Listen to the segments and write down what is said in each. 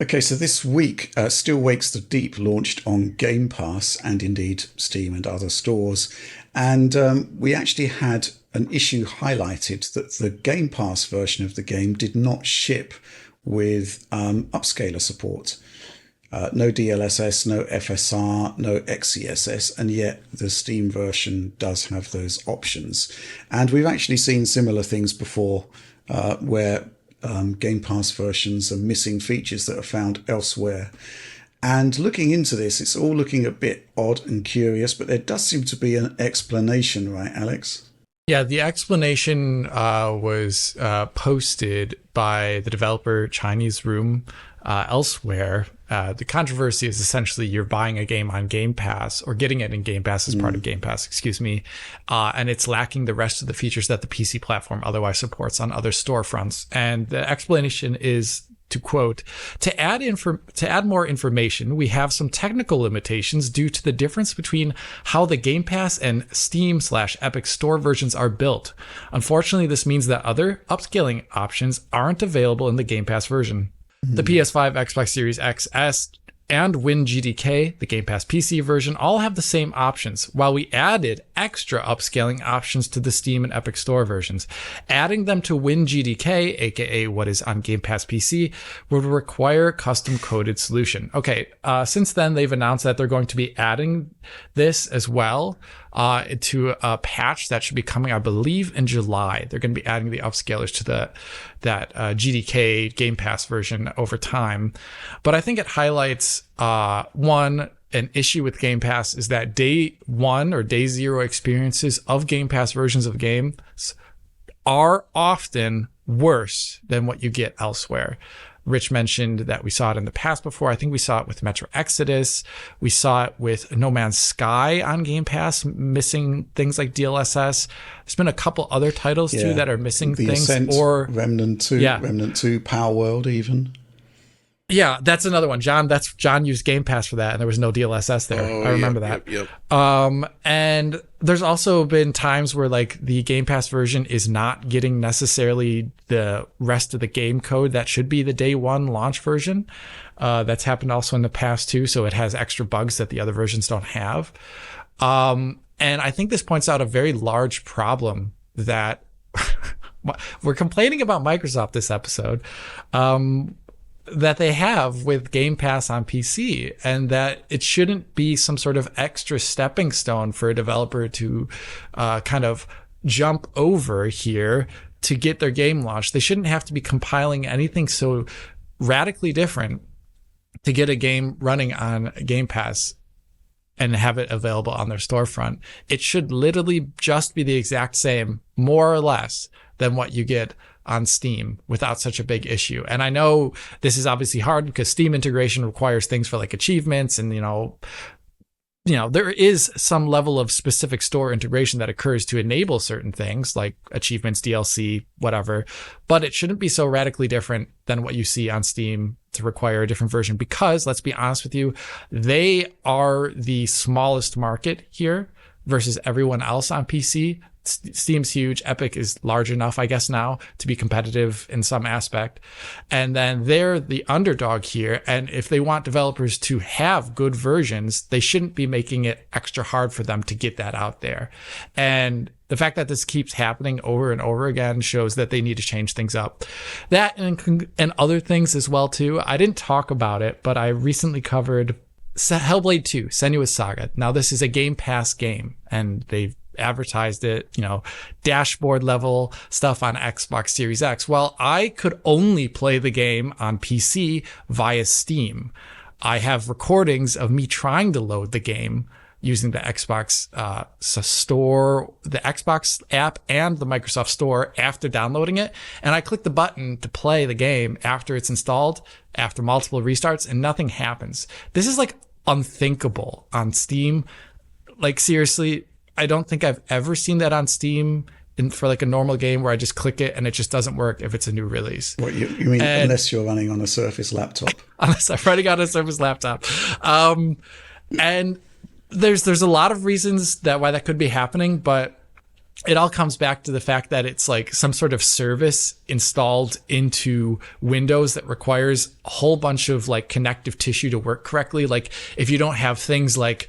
Okay, so this week, Still Wakes the Deep launched on Game Pass and indeed Steam and other stores. And we actually had an issue highlighted that the Game Pass version of the game did not ship with upscaler support. No DLSS, no FSR, no XESS, and yet the Steam version does have those options. And we've actually seen similar things before where Game Pass versions are missing features that are found elsewhere. And looking into this, it's all looking a bit odd and curious, but there does seem to be an explanation, right, Alex? Yeah, the explanation was posted by the developer Chinese Room elsewhere. The controversy is essentially you're buying a game on Game Pass or getting it in Game Pass as part of Game Pass, and it's lacking the rest of the features that the PC platform otherwise supports on other storefronts. And the explanation is, to quote, to add more information, we have some technical limitations due to the difference between how the Game Pass and Steam/Epic Store versions are built. Unfortunately, this means that other upscaling options aren't available in the Game Pass version. The PS5, Xbox Series X, S, and WinGDK, the Game Pass PC version, all have the same options, while we added extra upscaling options to the Steam and Epic Store versions. Adding them to WinGDK, aka what is on Game Pass PC, would require a custom-coded solution. Okay, since then, they've announced that they're going to be adding this as well to a patch that should be coming, I believe, in July. They're going to be adding the upscalers to that GDK Game Pass version over time. But I think it highlights, one, an issue with Game Pass is that day one or day zero experiences of Game Pass versions of games are often worse than what you get elsewhere. Rich mentioned that we saw it in the past before. I think we saw it with Metro Exodus. We saw it with No Man's Sky on Game Pass, missing things like DLSS. There's been a couple other titles too that are missing the things. Ascent, or Remnant 2, Remnant 2, Power World even. Yeah, that's another one. John used Game Pass for that, and there was no DLSS there. I remember that. Yep. And there's also been times where like the Game Pass version is not getting necessarily the rest of the game code that should be the day one launch version. That's happened also in the past too, so it has extra bugs that the other versions don't have. And I think this points out a very large problem that we're complaining about Microsoft this episode. That they have with Game Pass on PC, and that it shouldn't be some sort of extra stepping stone for a developer to kind of jump over here to get their game launched. They shouldn't have to be compiling anything so radically different to get a game running on Game Pass and have it available on their storefront. It should literally just be the exact same, more or less, than what you get on Steam without such a big issue. And I know this is obviously hard because Steam integration requires things for like achievements and, you know, there is some level of specific store integration that occurs to enable certain things like achievements, DLC, whatever, but it shouldn't be so radically different than what you see on Steam to require a different version because, let's be honest with you, they are the smallest market here versus everyone else on PC. Steam's huge. Epic is large enough, I guess, now to be competitive in some aspect. And then they're the underdog here. And if they want developers to have good versions, they shouldn't be making it extra hard for them to get that out there. And the fact that this keeps happening over and over again shows that they need to change things up. That and other things as well, too. I didn't talk about it, but I recently covered Hellblade 2, Senua's Saga. Now, this is a Game Pass game, and they've advertised it, dashboard level stuff on Xbox Series X. Well, I could only play the game on PC via Steam. I have recordings of me trying to load the game using the Xbox store, the Xbox app and the Microsoft Store after downloading it. And I click the button to play the game after it's installed, after multiple restarts, and nothing happens. This is like unthinkable on Steam. Like seriously, I don't think I've ever seen that on Steam for like a normal game where I just click it and it just doesn't work if it's a new release. What you mean unless you're running on a Surface laptop? Unless I'm running on a Surface laptop. And there's a lot of reasons why that could be happening, but it all comes back to the fact that it's like some sort of service installed into Windows that requires a whole bunch of like connective tissue to work correctly. Like if you don't have things like,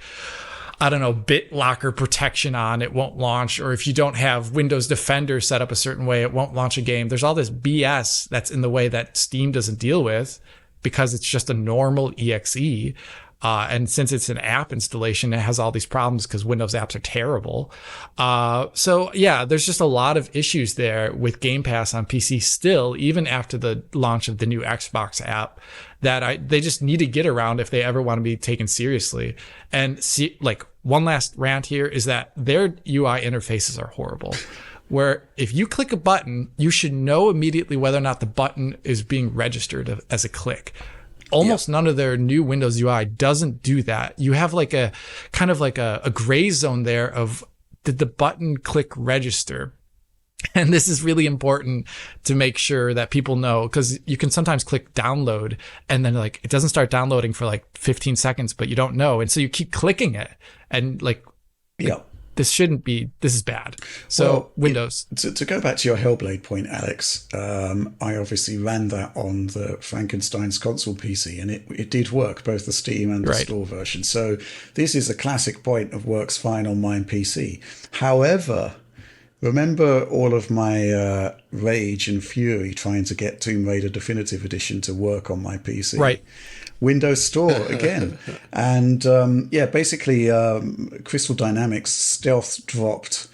I don't know, BitLocker protection on, it won't launch. Or if you don't have Windows Defender set up a certain way, it won't launch a game. There's all this BS that's in the way that Steam doesn't deal with because it's just a normal EXE. And since it's an app installation, it has all these problems because Windows apps are terrible. So yeah, there's just a lot of issues there with Game Pass on PC still, even after the launch of the new Xbox app, that they just need to get around if they ever want to be taken seriously. And see, like one last rant here is that their UI interfaces are horrible. Where if you click a button, you should know immediately whether or not the button is being registered as a click. Almost none of their new Windows UI doesn't do that. You have like a kind of like a gray zone there of did the button click register? And this is really important to make sure that people know, because you can sometimes click download and then like it doesn't start downloading for like 15 seconds, but you don't know. And so you keep clicking it and like, this is bad. So well, Windows. To go back to your Hellblade point, Alex, I obviously ran that on the Frankenstein's console PC and it did work, both the Steam and the store version. So this is a classic point of works fine on my PC. However, remember all of my rage and fury trying to get Tomb Raider Definitive Edition to work on my PC. Right. Windows Store again. And basically Crystal Dynamics stealth dropped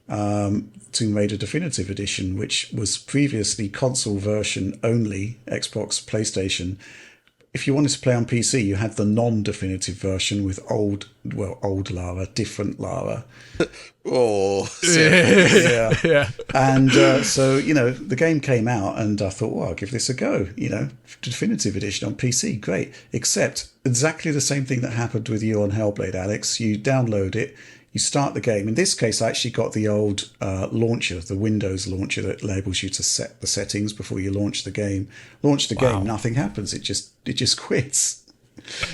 Tomb Raider Definitive Edition, which was previously console version only, Xbox, PlayStation. If you wanted to play on PC, you had the non-definitive version with old Lara, different Lara. Yeah. And so, the game came out and I thought, well, I'll give this a go. Definitive edition on PC, great. Except exactly the same thing that happened with you on Hellblade, Alex. You download it, you start the game. In this case, I actually got the old launcher, the Windows launcher that enables you to set the settings before you launch the game. Launch the game, nothing happens. It just quits.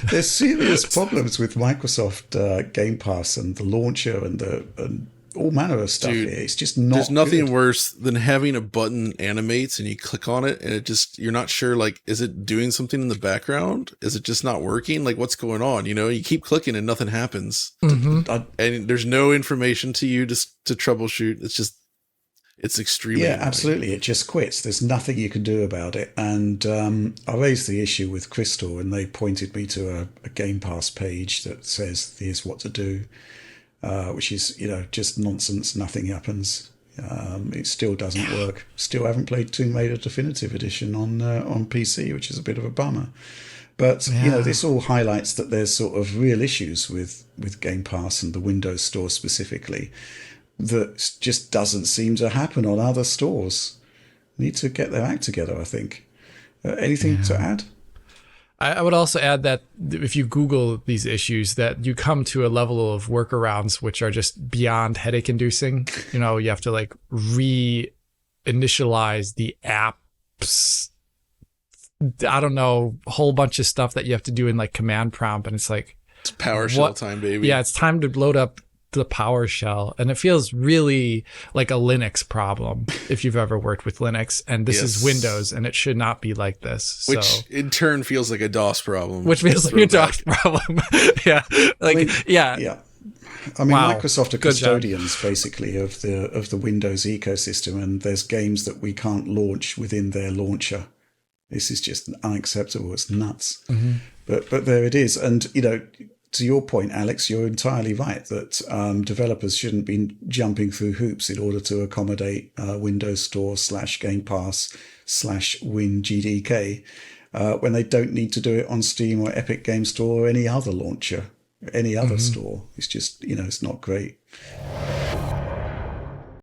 There's serious problems with Microsoft Game Pass and the launcher and all manner of stuff. Dude, it's just not. There's nothing worse than having a button animates and you click on it and you're not sure, like, is it doing something in the background? Is it just not working? Like, what's going on? You keep clicking and nothing happens. Mm-hmm. And there's no information to you to troubleshoot. It's extremely annoying. Absolutely. It just quits. There's nothing you can do about it. And I raised the issue with Crystal and they pointed me to a Game Pass page that says, here's what to do, which is, just nonsense. Nothing happens. It still doesn't work. Still haven't played Tomb Raider Definitive Edition on PC, which is a bit of a bummer. But, this all highlights that there's sort of real issues with Game Pass and the Windows Store specifically that just doesn't seem to happen on other stores. Need to get their act together, I think. Anything to add? I would also add that if you Google these issues, that you come to a level of workarounds which are just beyond headache inducing. You have to like reinitialize the apps. I don't know, a whole bunch of stuff that you have to do in like command prompt. And it's like, it's PowerShell time, baby. Yeah, it's time to load up the PowerShell, and it feels really like a Linux problem if you've ever worked with Linux, and this is Windows, and it should not be like this. Which in turn feels like a DOS problem. Which feels like a DOS problem. Yeah. Yeah. I mean, Microsoft are custodians basically of the Windows ecosystem, and there's games that we can't launch within their launcher. This is just unacceptable. It's nuts. Mm-hmm. But there it is. And, to your point, Alex, you're entirely right that developers shouldn't be jumping through hoops in order to accommodate Windows Store / Game Pass / WinGDK when they don't need to do it on Steam or Epic Game Store or any other launcher, any other store. It's just, it's not great.